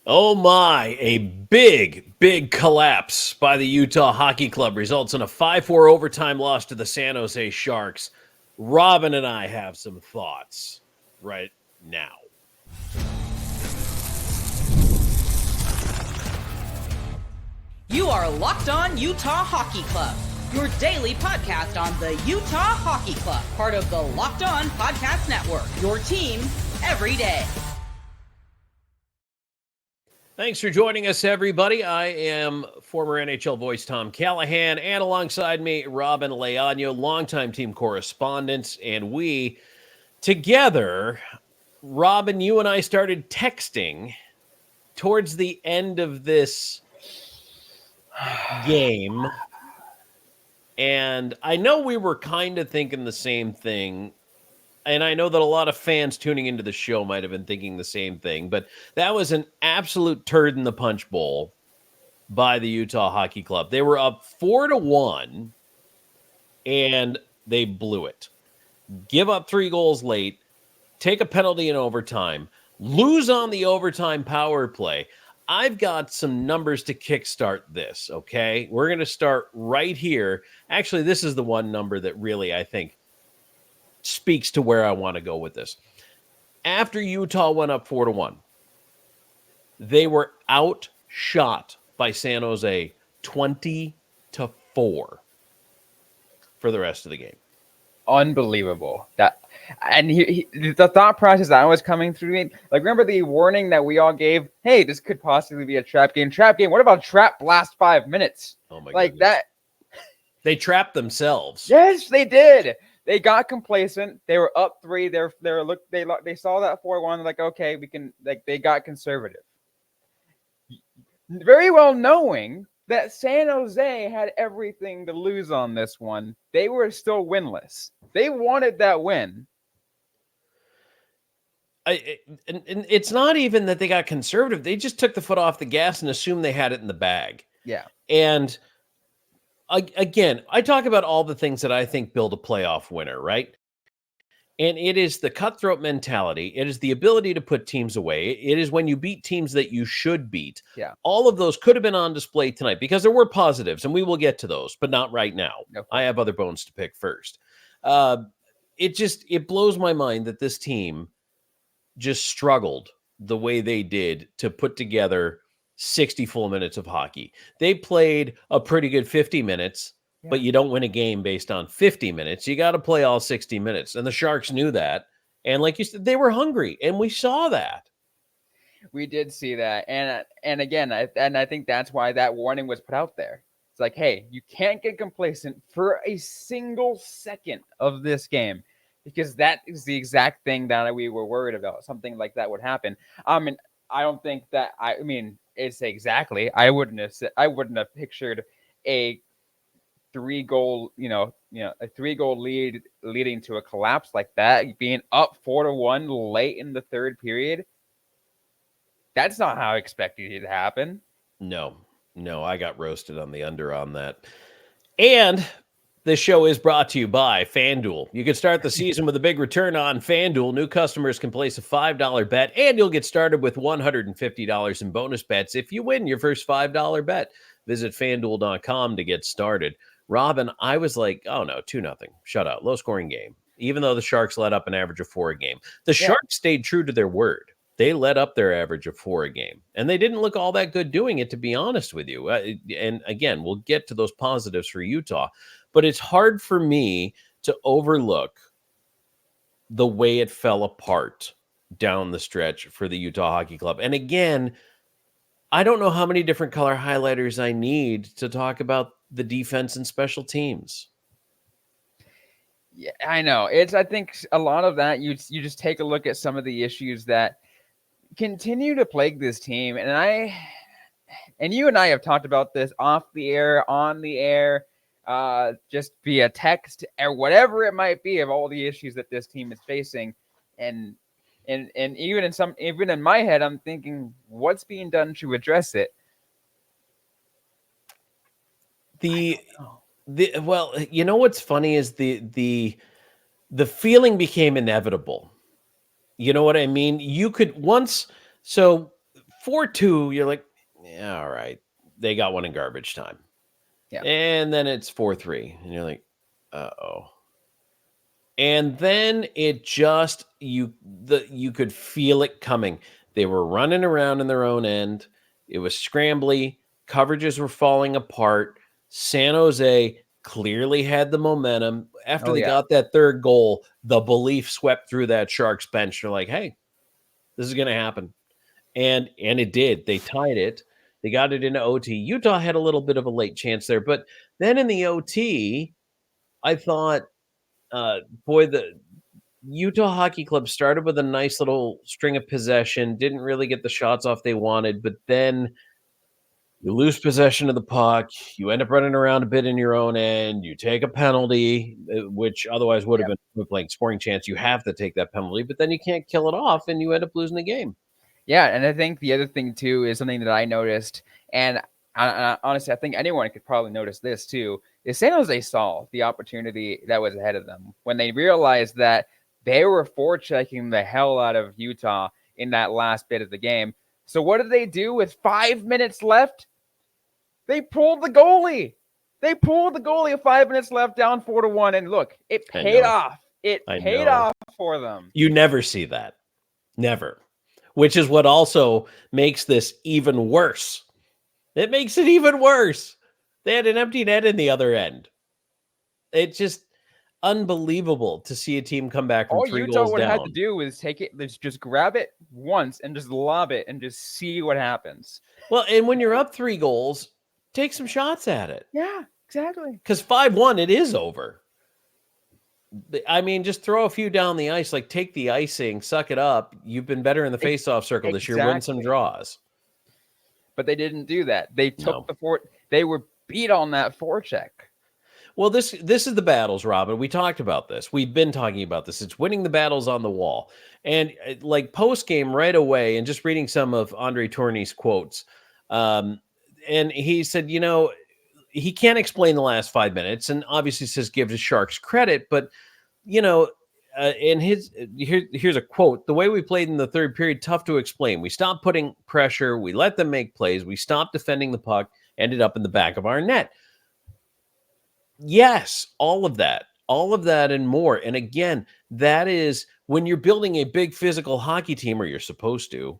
Oh my, a big collapse by the Utah Hockey Club results in a 5-4 overtime loss to the San Jose Sharks. Robyn and I have some thoughts right now. You are Locked On Utah Hockey Club, your daily podcast on the Utah Hockey Club, part of the Locked On Podcast Network, your team every day. Thanks for joining us, everybody. I am former NHL voice Tom Callahan, and alongside me, Robyn Leano, longtime team correspondent, and we together, Robyn, you and I started texting towards the end of this game, and I know we were kind of thinking the same thing, and I know that a lot of fans tuning into the show might have been thinking the same thing, but that was an absolute turd in the punch bowl by the Utah Hockey Club. They were up 4-1, and they blew it. Give up 3 goals late, take a penalty in overtime, lose on the overtime power play. I've got some numbers to kickstart this, okay? We're going to start right here. Actually, this is the one number that really, I think, speaks to where I want to go with this. After Utah went up 4-1, they were outshot by San Jose 20-4 for the rest of the game. Unbelievable. The thought process that was coming through me, like, remember the warning that we all gave? Hey, this could possibly be a trap game. What about trap last 5 minutes? Oh my like goodness. That they trapped themselves. Yes, they did. They got complacent. They were up 3. They saw that 4-1. Like, okay, we can. Like, they got conservative, very well knowing that San Jose had everything to lose on this one. They were still winless. They wanted that win. And it's not even that they got conservative. They just took the foot off the gas and assumed they had it in the bag. Yeah. And again, I talk about all the things that I think build a playoff winner, right? And it is the cutthroat mentality. It is the ability to put teams away. It is when you beat teams that you should beat. Yeah. All of those could have been on display tonight because there were positives, and we will get to those, but not right now. No. I have other bones to pick first. It blows my mind that this team just struggled the way they did to put together 60 full minutes of hockey. They played a pretty good 50 minutes. Yeah. But you don't win a game based on 50 minutes. You got to play all 60 minutes. And the Sharks knew that. And like you said, they were hungry. And we saw that. We did see that. And again, I think that's why that warning was put out there. It's like, hey, you can't get complacent for a single second of this game, because that is the exact thing that we were worried about. Something like that would happen. I don't think that, it's exactly, I wouldn't have pictured a 3-goal, a 3-goal lead leading to a collapse like that, being up 4-1 late in the third period. That's not how I expected it to happen. No, I got roasted on the under on that. And this show is brought to you by FanDuel. You can start the season with a big return on FanDuel. New customers can place a $5 bet, and you'll get started with $150 in bonus bets if you win your first $5 bet. Visit FanDuel.com to get started. Robyn, I was like, oh no, 2-0. Shut out. Low scoring game. Even though the Sharks let up an average of 4 a game. The Sharks stayed true to their word. They let up their average of 4 a game. And they didn't look all that good doing it, to be honest with you. And again, we'll get to those positives for Utah. But it's hard for me to overlook the way it fell apart down the stretch for the Utah Hockey Club. And again, I don't know how many different color highlighters I need to talk about the defense and special teams. Yeah, I know. I think a lot of that, you just take a look at some of the issues that continue to plague this team. And you and I have talked about this off the air, on the air, just via text or whatever it might be, of all the issues that this team is facing. And even in my head, I'm thinking, what's being done to address it? Well, you know what's funny is the feeling became inevitable. You know what I mean? You could once, so 4-2, you're like, yeah, all right. They got one in garbage time. Yeah. And then it's 4-3. And you're like, uh-oh. And then it just you could feel it coming. They were running around in their own end. It was scrambly. Coverages were falling apart. San Jose clearly had the momentum. After Oh, they yeah. got that third goal, the belief swept through that Sharks bench. They're like, hey, this is going to happen. And it did. They tied it. They got it into OT. Utah had a little bit of a late chance there. But then in the OT, I thought, boy, the Utah Hockey Club started with a nice little string of possession, didn't really get the shots off they wanted, but then you lose possession of the puck. You end up running around a bit in your own end. You take a penalty, which otherwise would have been playing scoring chance. You have to take that penalty, but then you can't kill it off, and you end up losing the game. Yeah, and I think the other thing too is something that I noticed, and honestly, I think anyone could probably notice this too, is San Jose saw the opportunity that was ahead of them when they realized that they were forechecking the hell out of Utah in that last bit of the game. So what did they do with 5 minutes left? They pulled the goalie. They pulled the goalie with 5 minutes left, down 4-1, and look, it paid off. It paid off for them. You never see that. Never. Which is what also makes this even worse. It makes it even worse. They had an empty net in the other end. It's just unbelievable to see a team come back from All 3 Utah goals would down. have to do is take it, just grab it once and just lob it and just see what happens. Well, and when you're up 3 goals, take some shots at it. Yeah, exactly. Because 5-1, it is over. I mean, just throw a few down the ice, like take the icing, suck it up. You've been better in the face-off circle this year, win some draws. But they didn't do that. They took they were beat on that forecheck. Well, this is the battles, Robyn. We talked about this. We've been talking about this. It's winning the battles on the wall. And like post-game right away, and just reading some of Andre Tourigny's quotes, and he said, he can't explain the last 5 minutes, and obviously says give the Sharks credit, but in here's a quote: "The way we played in the third period, tough to explain. We stopped putting pressure. We let them make plays. We stopped defending the puck. Ended up in the back of our net." Yes, all of that and more. And again, that is when you're building a big physical hockey team, or you're supposed to,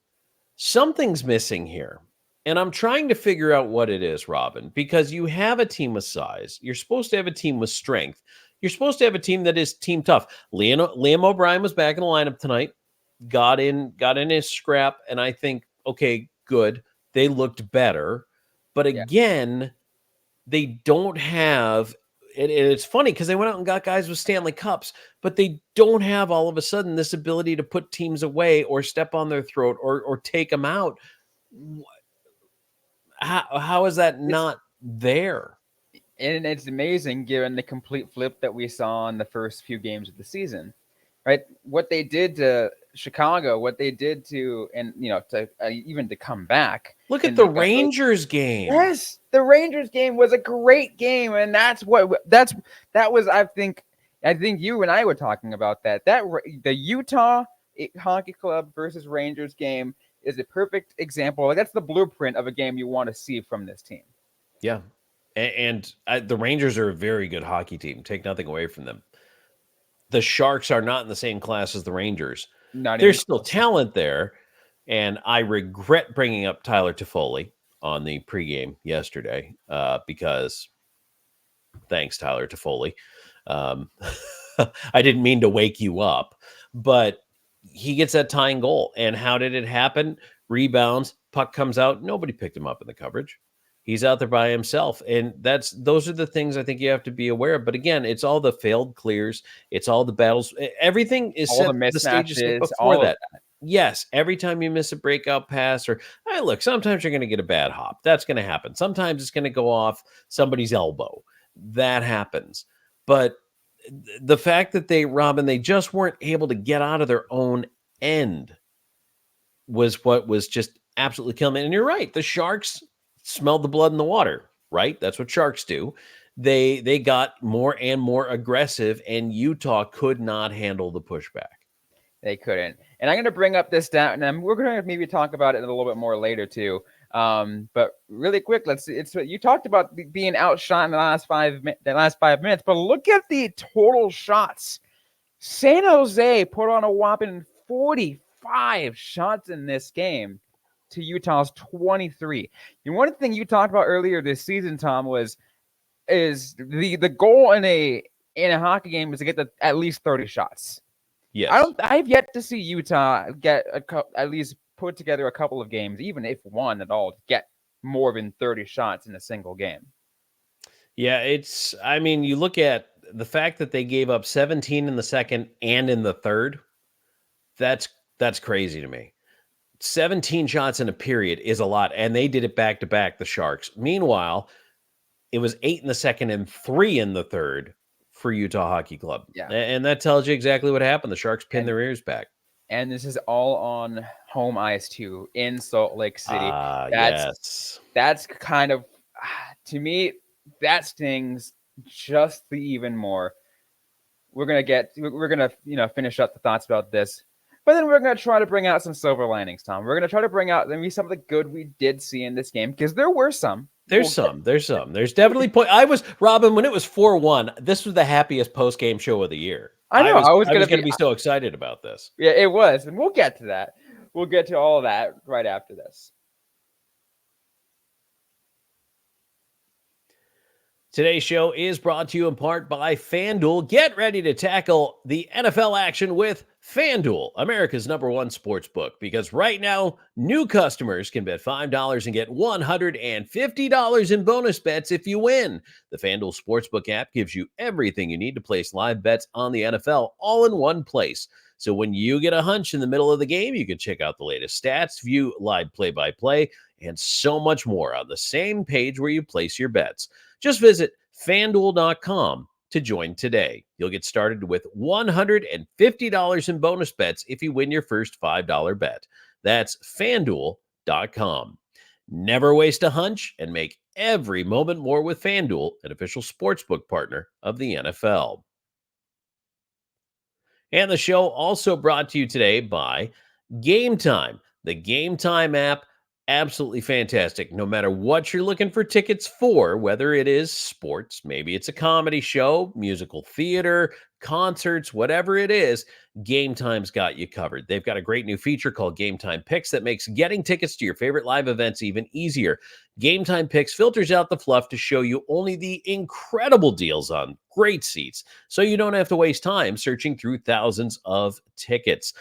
something's missing here. And I'm trying to figure out what it is, Robyn, because you have a team with size. You're supposed to have a team with strength. You're supposed to have a team that is team tough. Liam O'Brien was back in the lineup tonight, got in his scrap, and I think, okay, good. They looked better. But again, they don't have, and it's funny because they went out and got guys with Stanley Cups, but they don't have all of a sudden this ability to put teams away or step on their throat or take them out. How is that not there? And it's amazing given the complete flip that we saw in the first few games of the season, right? What they did to Chicago, what they did to, and to even to come back. Look at the Rangers game. Yes, the Rangers game was a great game, and that was I think you and I were talking about that. The Utah Hockey Club versus Rangers game is a perfect example. Like, that's the blueprint of a game you want to see from this team. Yeah. And the Rangers are a very good hockey team. Take nothing away from them. The Sharks are not in the same class as the Rangers. There's still talent there. And I regret bringing up Tyler Toffoli on the pregame yesterday because thanks, Tyler Toffoli. I didn't mean to wake you up, but he gets that tying goal. And how did it happen? Rebounds, puck comes out. Nobody picked him up in the coverage. He's out there by himself. And those are the things I think you have to be aware of. But again, it's all the failed clears. It's all the battles. Everything is all set, the stages mismatches before that. Yes. Every time you miss a breakout pass look, sometimes you're going to get a bad hop. That's going to happen. Sometimes it's going to go off somebody's elbow. That happens. But the fact that they just weren't able to get out of their own end was what was just absolutely killing me. And you're right. The Sharks smelled the blood in the water, right? That's what Sharks do. They got more and more aggressive, and Utah could not handle the pushback. They couldn't. And I'm going to bring up this down, and we're going to maybe talk about it a little bit more later too. But really quick, you talked about being outshot in the last 5 minutes, but look at the total shots. San Jose put on a whopping 45 shots in this game to Utah's 23. And one thing you talked about earlier this season, Tom, is the goal in a hockey game is to get at least 30 shots. Yes. I've yet to see Utah get at least put together a couple of games, even if one at all, to get more than 30 shots in a single game. Yeah, you look at the fact that they gave up 17 in the second and in the third. That's crazy to me. 17 shots in a period is a lot, and they did it back to back, the Sharks. Meanwhile, it was 8 in the second and 3 in the third for Utah Hockey Club. Yeah. And that tells you exactly what happened. The Sharks pinned their ears back. And this is all on home ice too, in Salt Lake City. Yes. That's kind of, to me, that stings just the even more. We're gonna finish up the thoughts about this, but then we're gonna try to bring out some silver linings, Tom. We're gonna try to bring out maybe some of the good we did see in this game, because there were some. There's definitely Robyn, when it was 4-1, this was the happiest post-game show of the year. I know. I was going to be so excited about this. Yeah, it was. And we'll get to that. We'll get to all of that right after this. Today's show is brought to you in part by FanDuel. Get ready to tackle the NFL action with FanDuel, America's #1 sports book, because right now, new customers can bet $5 and get $150 in bonus bets if you win. The FanDuel Sportsbook app gives you everything you need to place live bets on the NFL all in one place. So when you get a hunch in the middle of the game, you can check out the latest stats, view live play-by-play, and so much more on the same page where you place your bets. Just visit FanDuel.com to join today. You'll get started with $150 in bonus bets if you win your first $5 bet. That's FanDuel.com. Never waste a hunch and make every moment more with FanDuel, an official sportsbook partner of the NFL. And the show also brought to you today by Game Time. The Game Time app, absolutely fantastic. No matter what you're looking for tickets for, whether it is sports, maybe it's a comedy show, musical theater, concerts, whatever it is, Game Time's got you covered. They've got a great new feature called Game Time Picks that makes getting tickets to your favorite live events even easier. Game Time Picks filters out the fluff to show you only the incredible deals on great seats, so you don't have to waste time searching through thousands of tickets.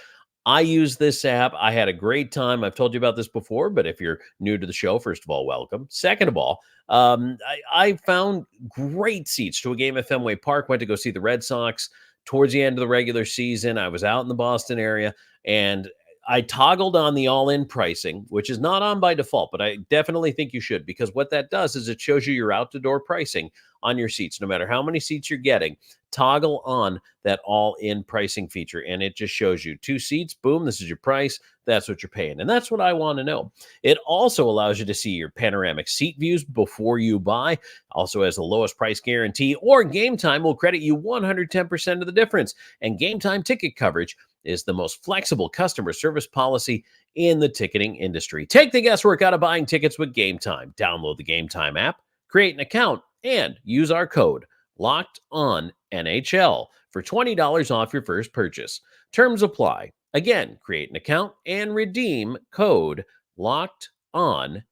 I use this app. I had a great time. I've told you about this before, but if you're new to the show, first of all, welcome. Second of all, I found great seats to a game at Fenway Park. Went to go see the Red Sox towards the end of the regular season. I was out in the Boston area, and I toggled on the all-in pricing, which is not on by default, but I definitely think you should, because what that does is it shows you your out-the-door pricing on your seats. No matter how many seats you're getting, toggle on that all-in pricing feature, and it just shows you 2 seats. Boom, this is your price. That's what you're paying, and that's what I want to know. It also allows you to see your panoramic seat views before you buy. Also has the lowest price guarantee, or Game Time will credit you 110% of the difference. And Game Time ticket coverage is the most flexible customer service policy in the ticketing industry. Take the guesswork out of buying tickets with Game Time. Download the Game Time app, create an account, and use our code LOCKEDONNHL for $20 off your first purchase. Terms apply. Again, create an account and redeem code LOCKEDONNHL,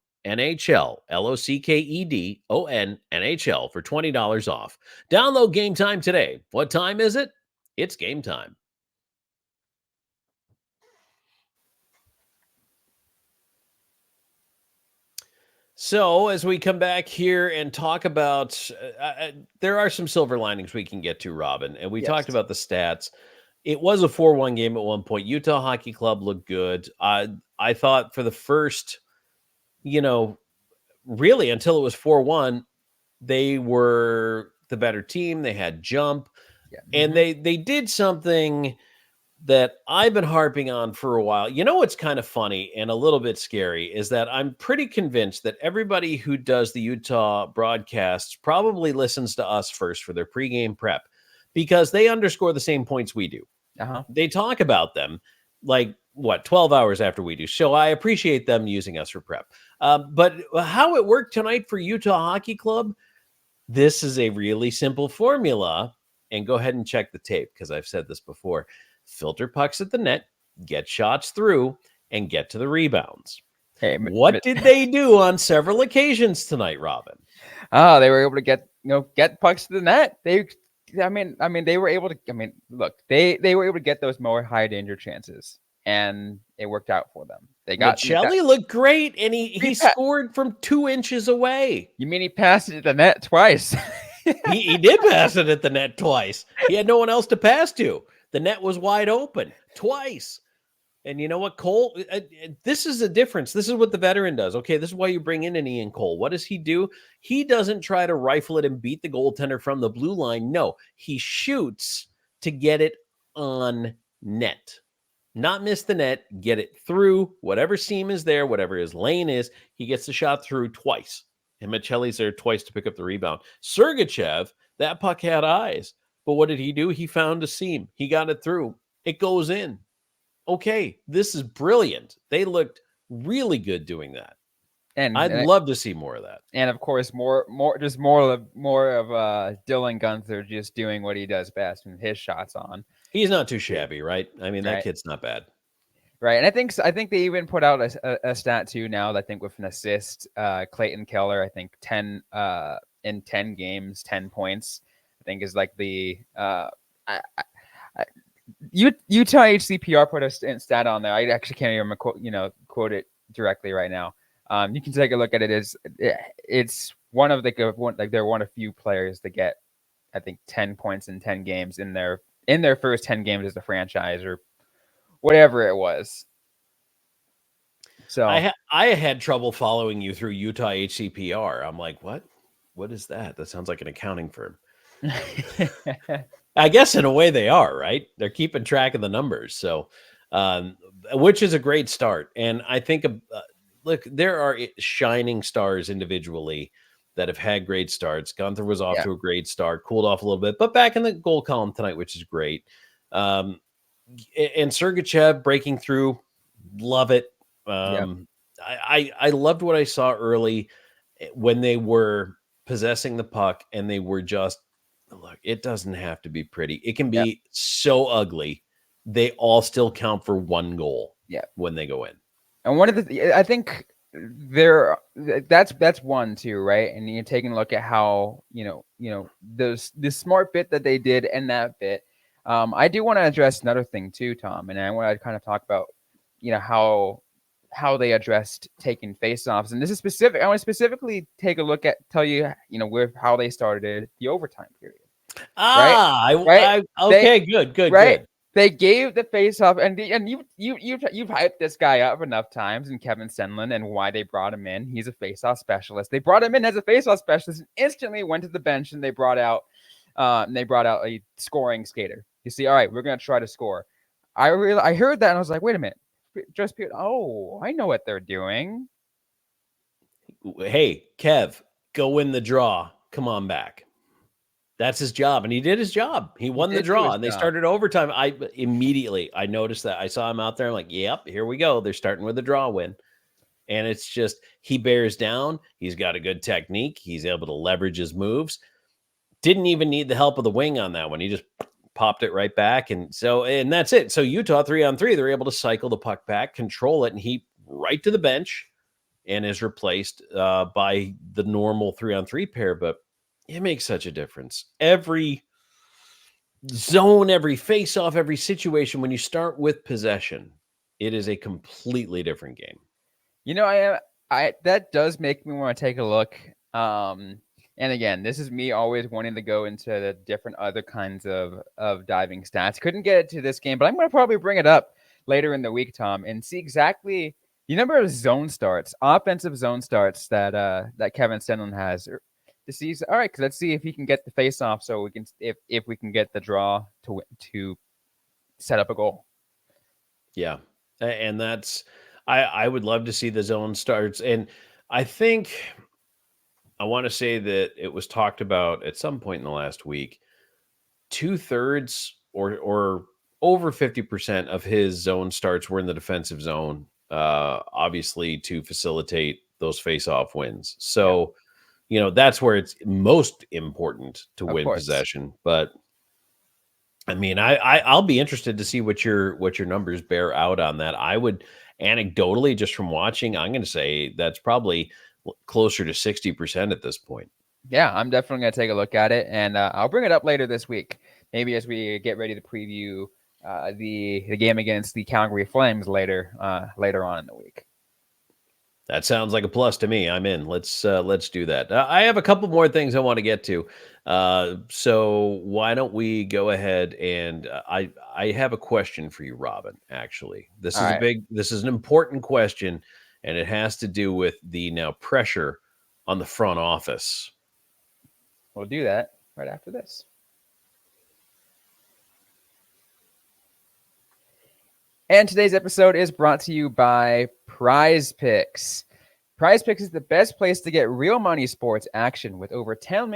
LOCKEDONNHL for $20 off. Download Game Time today. What time is it? It's game time. So as we come back here and talk about, there are some silver linings we can get to, Robyn, and we talked about the stats. It was a 4-1 game at one point. Utah Hockey Club looked good. I thought for the first, really until it was 4-1, they were the better team. They had jump, and they did something that I've been harping on for a while. You know what's kind of funny and a little bit scary is that I'm pretty convinced that everybody who does the Utah broadcasts probably listens to us first for their pregame prep, because they underscore the same points we do. They talk about them, like what 12 hours after we do. So I appreciate them using us for prep. But how it worked tonight for Utah Hockey Club, this is a really simple formula. And go ahead and check the tape because I've said this before. Filter pucks at the net, get shots through, and get to the rebounds. Hey, What did they do on several occasions tonight, Robyn? They were able to get pucks to the net. They were able to. Look, they were able to get those more high danger chances, and it worked out for them. Michelli looked great, and he scored from 2 inches away. You mean he passed it at the net twice? he did pass it at the net twice. He had no one else to pass to. The net was wide open twice. And you know what, Cole? This is the difference. This is what the veteran does. Okay, this is why you bring in an Ian Cole. What does he do? He doesn't try to rifle it and beat the goaltender from the blue line. No, he shoots to get it on net. Not miss the net, get it through whatever seam is there, whatever his lane is. He gets the shot through twice. And Michelli's there twice to pick up the rebound. Sergachev, that puck had eyes. But what did he do? He found a seam. He got it through. It goes in. Okay, this is brilliant. They looked really good doing that. And I'd love to see more of that. And of course, more of Dylan Gunther just doing what he does best and his shots on. He's not too shabby, right? I mean, that kid's not bad. Right. And I think they even put out a stat too now, I think with an assist, Clayton Keller, I think 10 in 10 games, 10 points, I think is like the Utah HCPR put a stat on there. I actually can't even quote it directly right now. You can take a look at it. It's one of they're one of few players to get, I think, 10 points in 10 games in their first 10 games as a franchise or whatever it was. So I had trouble following you through Utah HCPR. I'm like, what is that? That sounds like an accounting firm. I guess in a way they are, right? They're keeping track of the numbers. So, which is a great start. And I think, look, there are shining stars individually that have had great starts. Gunther was off to a great start, cooled off a little bit, but back in the goal column tonight, which is great. And Sergachev breaking through, love it. I loved what I saw early when they were possessing the puck and they were just, look, it doesn't have to be pretty. It can be so ugly. They all still count for one goal when they go in. And one of I think that's one too, right? And you're taking a look at how, the smart bit that they did and that bit. I do want to address another thing too, Tom, and I want to kind of talk about, how they addressed taking faceoffs. And this is specific. I want to specifically take a look at, tell you, with how they started the overtime period. Right? Okay, good. Right. They gave the faceoff, and you've hyped this guy up enough times, and Kevin Stenlund, and why they brought him in. He's a faceoff specialist. They brought him in as a faceoff specialist, and instantly went to the bench, and they brought out a scoring skater. You see, all right, we're gonna try to score. I heard that, and I was like, wait a minute. I know what they're doing. Hey, Kev, go win the draw. Come on back. That's his job, and he did his job. He won the draw, and they started overtime. I noticed that. I saw him out there. I'm like, yep, here we go. They're starting with a draw win. And it's just, he bears down. He's got a good technique. He's able to leverage his moves. Didn't even need the help of the wing on that one. He just popped it right back. And that's it. So Utah 3-on-3, they're able to cycle the puck back, control it, and he right to the bench and is replaced by the normal 3-on-3 pair. But it makes such a difference. Every zone, every face-off, every situation, when you start with possession, it is a completely different game. I that does make me want to take a look. And again, this is me always wanting to go into the different other kinds of diving stats. Couldn't get it to this game, but I'm going to probably bring it up later in the week, Tom, and see exactly the number of zone starts, offensive zone starts that Kevin Stenlund has. To see, all right, let's see if he can get the face off, so we can if we can get the draw to set up a goal. Yeah, and that's I would love to see the zone starts, and I think I want to say that it was talked about at some point in the last week. 2/3 or over 50% of his zone starts were in the defensive zone, obviously to facilitate those face-off wins. So, that's where it's most important to Of win course. possession. But I mean, I'll be interested to see what your numbers bear out on that. I would anecdotally, just from watching, I'm going to say that's probably closer to 60% at this point. Yeah, I'm definitely going to take a look at it, and I'll bring it up later this week, maybe as we get ready to preview the game against the Calgary Flames later on in the week. That sounds like a plus to me. I'm in. Let's do that. I have a couple more things I want to get to. So why don't we go ahead and I have a question for you, Robyn. Actually, this All is right. this is an important question, and it has to do with the now pressure on the front office. We'll do that right after this. And today's episode is brought to you by Prize Picks. Prize Picks is the best place to get real money sports action with over 10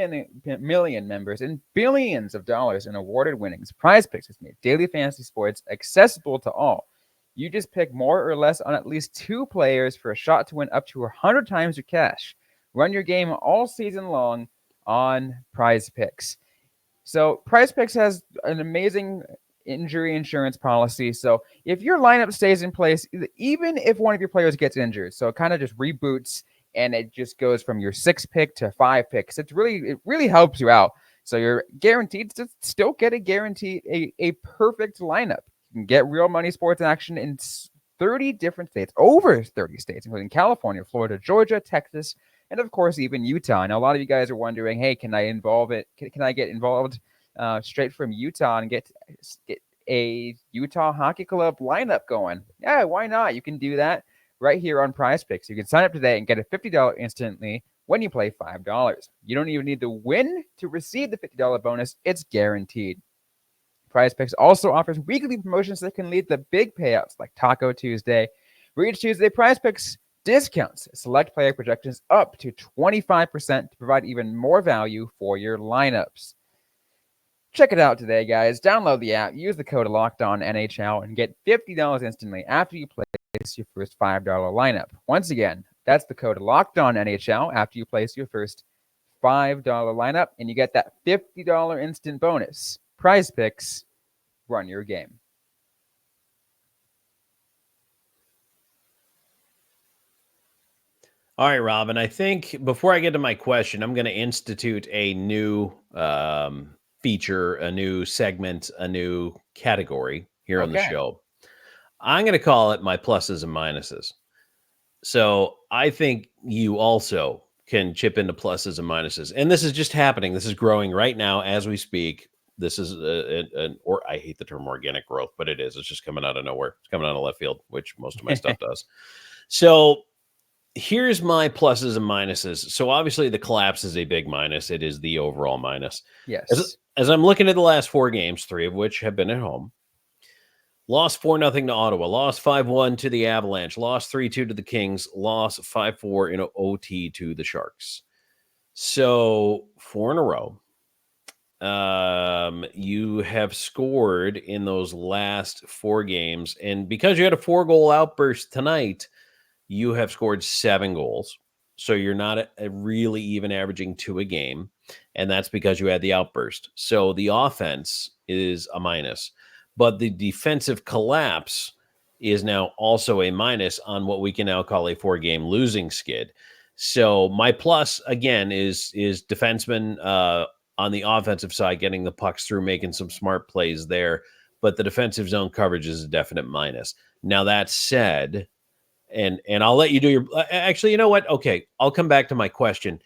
million members and billions of dollars in awarded winnings. Prize Picks has made daily fantasy sports accessible to all. You just pick more or less on at least 2 players for a shot to win up to 100 times your cash. Run your game all season long on Prize Picks. So Prize Picks has an amazing injury insurance policy. So if your lineup stays in place, even if one of your players gets injured, so it kind of just reboots and it just goes from your 6 pick to 5 picks. It really helps you out. So you're guaranteed to still get a perfect lineup. You can get real money sports action in 30 different states, over 30 states, including California, Florida, Georgia, Texas, and of course even Utah. Now a lot of you guys are wondering, hey, can I get involved straight from Utah and get a Utah Hockey Club lineup going? Yeah, why not? You can do that right here on Prize Picks. You can sign up today and get a $50 instantly when you play $5. You don't even need to win to receive the $50 bonus. It's guaranteed. Prize Picks also offers weekly promotions that can lead to big payouts like Taco Tuesday. For each Tuesday, Prize Picks discounts select player projections up to 25% to provide even more value for your lineups. Check it out today, guys. Download the app, use the code LOCKEDONNHL, and get $50 instantly after you place your first $5 lineup. Once again, that's the code LOCKEDONNHL after you place your first $5 lineup, and you get that $50 instant bonus. Prize Picks, run your game. All right, Robyn, I think before I get to my question, I'm going to institute a new feature, a new segment, a new category here on the show. I'm going to call it my pluses and minuses. So I think you also can chip into pluses and minuses. And this is just happening. This is growing right now as we speak. This is or I hate the term organic growth, but it is. It's just coming out of nowhere. It's coming out of left field, which most of my stuff does. So here's my pluses and minuses. So obviously the collapse is a big minus. It is the overall minus. Yes. As I'm looking at the last 4 games, 3 of which have been at home, lost 4-0 to Ottawa, lost 5-1 to the Avalanche, lost 3-2 to the Kings, lost 5-4 in OT to the Sharks. So 4 in a row. You have scored in those last 4 games. And because you had a 4-goal outburst tonight, you have scored 7 goals. So you're not really even averaging 2 a game. And that's because you had the outburst. So the offense is a minus. But the defensive collapse is now also a minus on what we can now call a 4-game losing skid. So my plus, again, is defensemen on the offensive side getting the pucks through, making some smart plays there. But the defensive zone coverage is a definite minus. Now, that said, and I'll let you do your – actually, you know what? Okay, I'll come back to my question.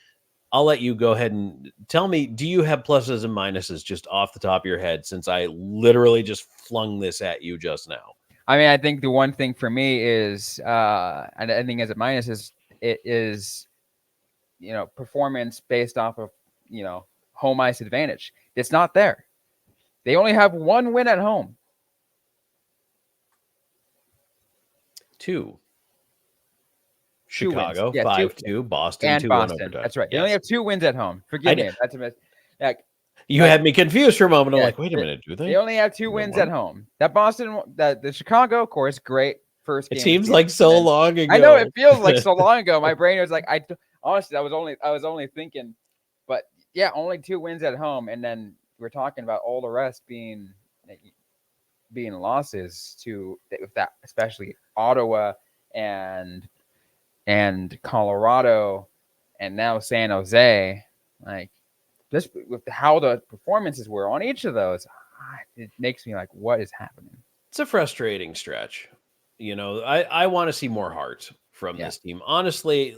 I'll let you go ahead and tell me, do you have pluses and minuses just off the top of your head, since I literally just flung this at you just now? I mean, I think the one thing for me is, and I think as a minus is, performance based off of, home ice advantage. It's not there. They only have 1 win at home. 2. Chicago, 5-2, Boston, and 2-1 Boston. overtime. That's right. Yes. They only have 2 wins at home. Forgive me. That's a mistake. You had me confused for a moment. I'm Yeah, like, wait a minute, do they they? only have 2 wins at home. That Boston, the Chicago, of course, great first game. It of the seems season. like so And long ago. I know it feels like so long ago. My brain was like, honestly, I was only thinking, but yeah, only 2 wins at home, and then we're talking about all the rest being losses to that, especially Ottawa and Colorado, and now San Jose. Like, just with how the performances were on each of those, it makes me like, what is happening? It's a frustrating stretch. I want to see more heart from this team. Honestly,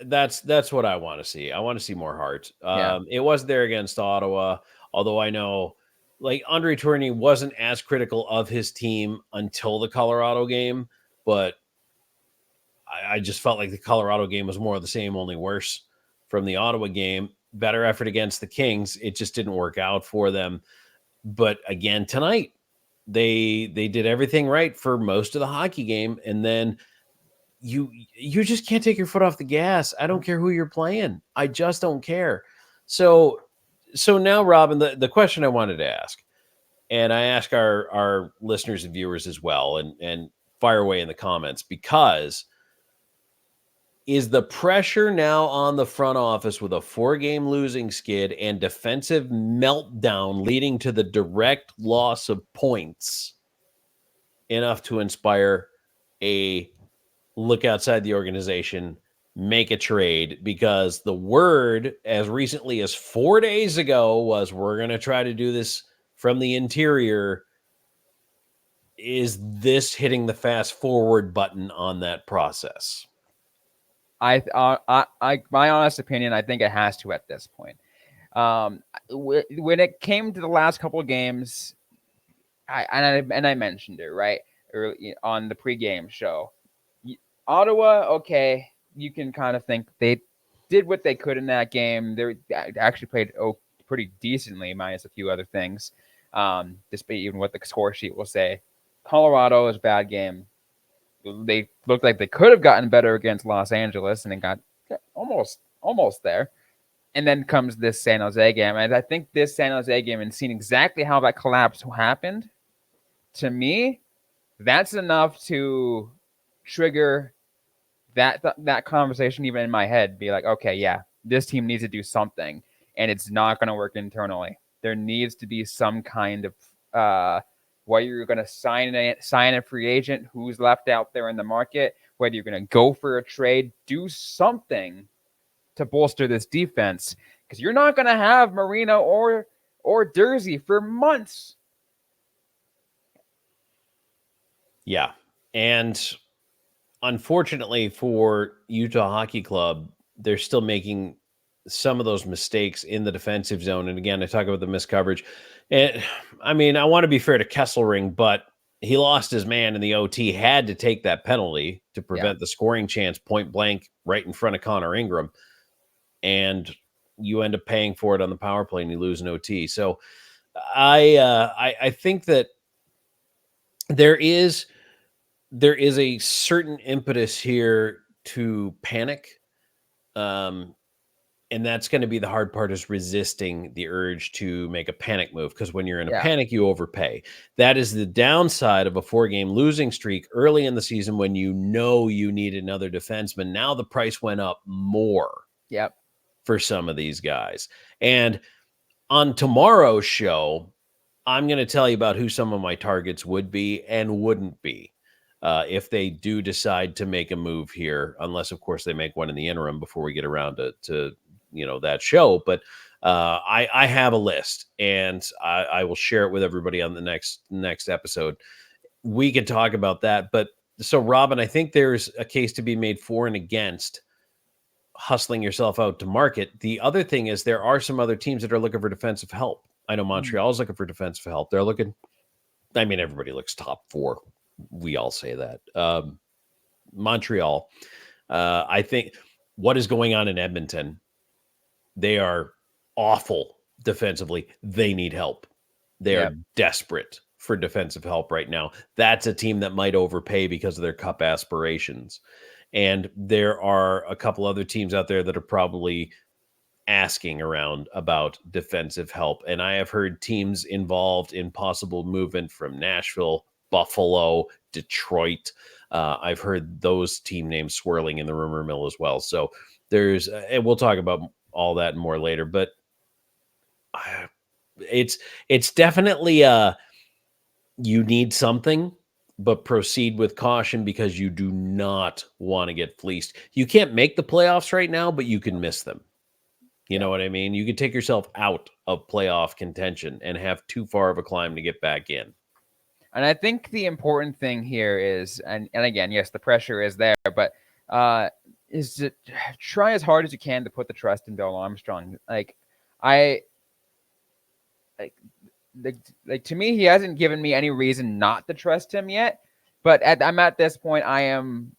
that's what I want to see. I want to see more heart. It wasn't there against Ottawa, although I know like Andre Tourigny wasn't as critical of his team until the Colorado game, but I just felt like the Colorado game was more of the same, only worse from the Ottawa game. Better effort against the Kings. It just didn't work out for them. But again, tonight, they did everything right for most of the hockey game, and then you just can't take your foot off the gas. I don't care who you're playing. I just don't care. So now, Robyn, the question I wanted to ask, and I ask our listeners and viewers as well, and fire away in the comments, because is the pressure now on the front office with a 4-game losing skid and defensive meltdown leading to the direct loss of points enough to inspire a look outside the organization, make a trade? Because the word as recently as 4 days ago was, we're going to try to do this from the interior. Is this hitting the fast forward button on that process? My honest opinion, I think it has to at this point. When it came to the last couple of games, I mentioned it right early on the pregame show. Ottawa, okay, you can kind of think they did what they could in that game. They actually played pretty decently, minus a few other things. Despite even what the score sheet will say. Colorado is a bad game. They looked like they could have gotten better against Los Angeles, and then got almost there. And then comes this San Jose game. And I think this San Jose game, and seeing exactly how that collapse happened, to me, that's enough to trigger that conversation even in my head. Be like, okay, yeah, this team needs to do something, and it's not going to work internally. There needs to be some kind of whether you're going to sign a free agent who's left out there in the market, whether you're going to go for a trade, do something to bolster this defense, because you're not going to have Marino or Dursey for months. Yeah. And unfortunately for Utah Hockey Club, they're still making some of those mistakes in the defensive zone. And again, I talk about the missed coverage. And I mean, I want to be fair to Kesselring, but he lost his man in the OT, had to take that penalty to prevent the scoring chance point blank right in front of Connor Ingram. And you end up paying for it on the power play and you lose an OT. So I think that there is a certain impetus here to panic. And that's going to be the hard part, is resisting the urge to make a panic move. Because when you're in a panic, you overpay. That is the downside of a 4-game losing streak early in the season, when you know you need another defenseman. Now the price went up more for some of these guys. And on tomorrow's show, I'm going to tell you about who some of my targets would be and wouldn't be if they do decide to make a move here, unless, of course, they make one in the interim before we get around to that show. But I have a list, and I will share it with everybody on the next episode. We can talk about that. But so, Robyn, I think there's a case to be made for and against hustling yourself out to market. The other thing is, there are some other teams that are looking for defensive help. I know Montreal's looking for defensive help. They're looking, I mean, everybody looks top 4. We all say that. Montreal, I think what is going on in Edmonton, they are awful defensively. They need help. They are desperate for defensive help right now. That's a team that might overpay because of their cup aspirations. And there are a couple other teams out there that are probably asking around about defensive help. And I have heard teams involved in possible movement from Nashville, Buffalo, Detroit. I've heard those team names swirling in the rumor mill as well. So there's, and we'll talk about all that and more later, but it's definitely you need something, but proceed with caution because you do not want to get fleeced. You can't make the playoffs right now, but you can miss them. You know what I mean? You could take yourself out of playoff contention and have too far of a climb to get back in. And I think the important thing here is, and again, yes, the pressure is there, but is to try as hard as you can to put the trust in Bill Armstrong. Like to me, he hasn't given me any reason not to trust him yet. But I'm at this point, I'm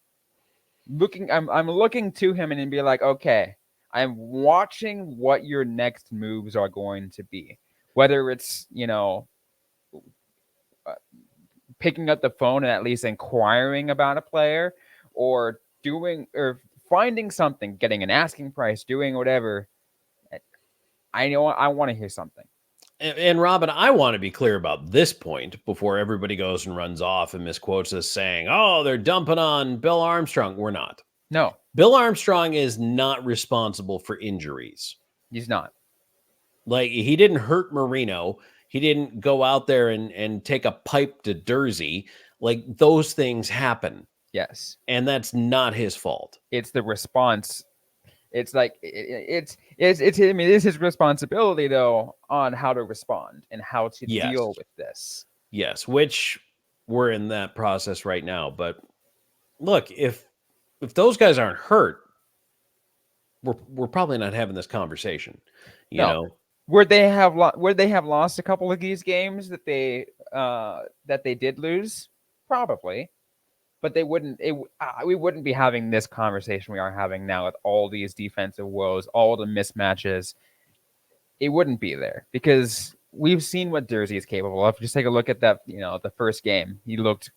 looking to him and be like, okay, I'm watching what your next moves are going to be. Whether it's, picking up the phone and at least inquiring about a player, or finding something, getting an asking price, doing whatever. I know I want to hear something. And Robyn, I want to be clear about this point before everybody goes and runs off and misquotes us saying, oh, they're dumping on Bill Armstrong. We're not. No. Bill Armstrong is not responsible for injuries. He's not. Like, he didn't hurt Marino. He didn't go out there and take a pipe to Dursey. Like, those things happen. Yes. And that's not his fault. It's the response. It's like it's his responsibility though on how to respond and how to deal with this. Yes, which we're in that process right now. But look, if those guys aren't hurt, we're probably not having this conversation. You know, would they have lost a couple of these games that they did lose? Probably. But they wouldn't. We wouldn't be having this conversation we are having now with all these defensive woes, all the mismatches. It wouldn't be there because we've seen what Dursey is capable of. Just take a look at that. The first game, he looked.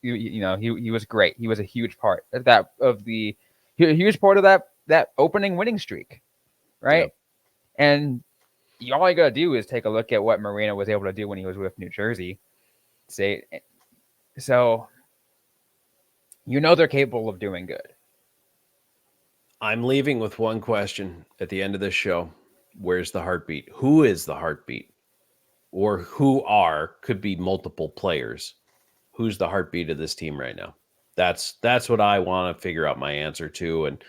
He was great. He was a huge part of that opening winning streak, right? Yep. And all you gotta do is take a look at what Marino was able to do when he was with New Jersey. So. They're capable of doing good. I'm leaving with one question at the end of this show. Where's the heartbeat? Who is the heartbeat? Or could be multiple players. Who's the heartbeat of this team right now? That's what I want to figure out my answer to. And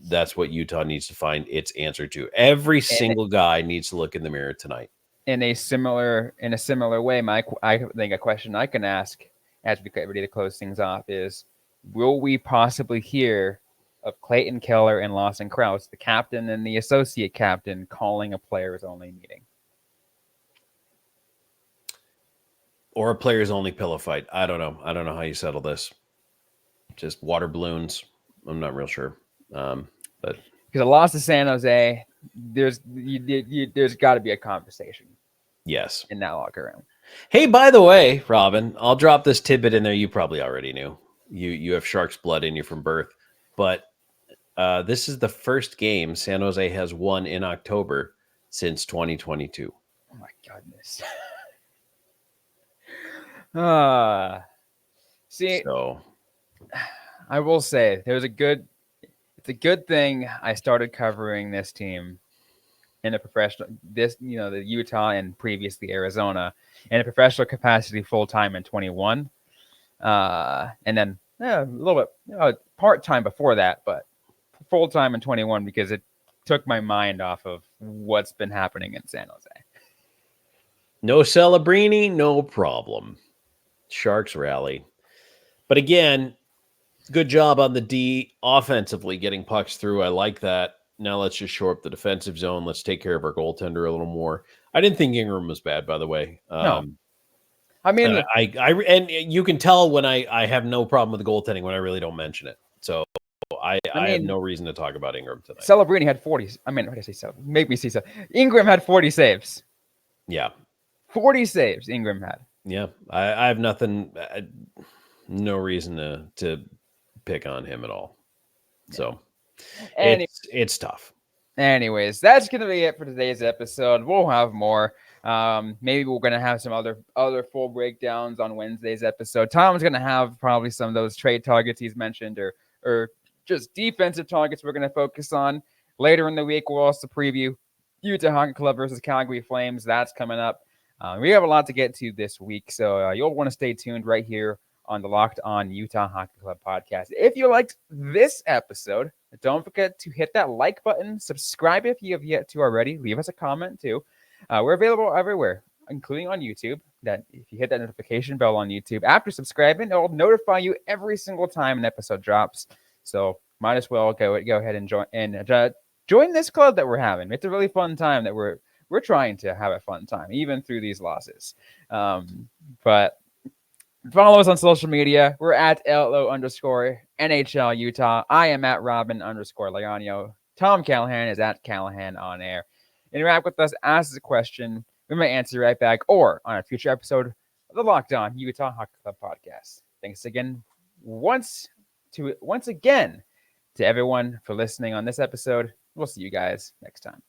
that's what Utah needs to find its answer to. Every single guy needs to look in the mirror tonight. In a similar way, I think a question I can ask as we get ready to close things off is, will we possibly hear of Clayton Keller and Lawson Krause, the captain and the associate captain, calling a players-only meeting? Or a players-only pillow fight. I don't know. I don't know how you settle this. Just water balloons. I'm not real sure. But because a loss to San Jose, there's got to be a conversation. Yes. In that locker room. Hey, by the way, Robyn, I'll drop this tidbit in there. You probably already knew. You have Sharks blood in you from birth, but this is the first game San Jose has won in October since 2022. Oh my goodness! So I will say it's a good thing I started covering this team in a professional, the Utah and previously Arizona, in a professional capacity full time in 21. And then a little bit part-time before that, but full-time in 21 because it took my mind off of what's been happening in San Jose. No Celebrini, no problem. Sharks rally. But again, good job on the D offensively getting pucks through. I like that. Now let's just shore up the defensive zone. Let's take care of our goaltender a little more. I didn't think Ingram was bad, by the way. No. I mean, and you can tell when I have no problem with the goaltending when I really don't mention it. So I have no reason to talk about Ingram tonight. Celebrini had 40. I mean, what did I say? Make me see so. Ingram had 40 saves. Yeah. 40 saves Ingram had. Yeah. I have nothing, no reason to pick on him at all. So it's tough. Anyways, that's gonna be it for today's episode. We'll have more. Maybe we're gonna have some other full breakdowns on Wednesday's episode. Tom's gonna have probably some of those trade targets he's mentioned, or just defensive targets we're gonna focus on. Later in the week, we'll also preview Utah Hockey Club versus Calgary Flames. That's coming up. We have a lot to get to this week, so you'll want to stay tuned right here on the Locked On Utah Hockey Club podcast. If you liked this episode, don't forget to hit that like button, subscribe if you have yet to already, leave us a comment too. We're available everywhere, including on YouTube. That if you hit that notification bell on YouTube after subscribing, it'll notify you every single time an episode drops. So might as well go ahead and join this club that we're having. It's a really fun time that we're trying to have a fun time, even through these losses. But follow us on social media. We're at LO_NHL Utah. I am at Robyn_Leano. Tom Callahan is at Callahan on air. Interact with us, ask us a question. We may answer right back or on a future episode of the Locked On Utah Hockey Club podcast. Thanks again once again to everyone for listening on this episode. We'll see you guys next time.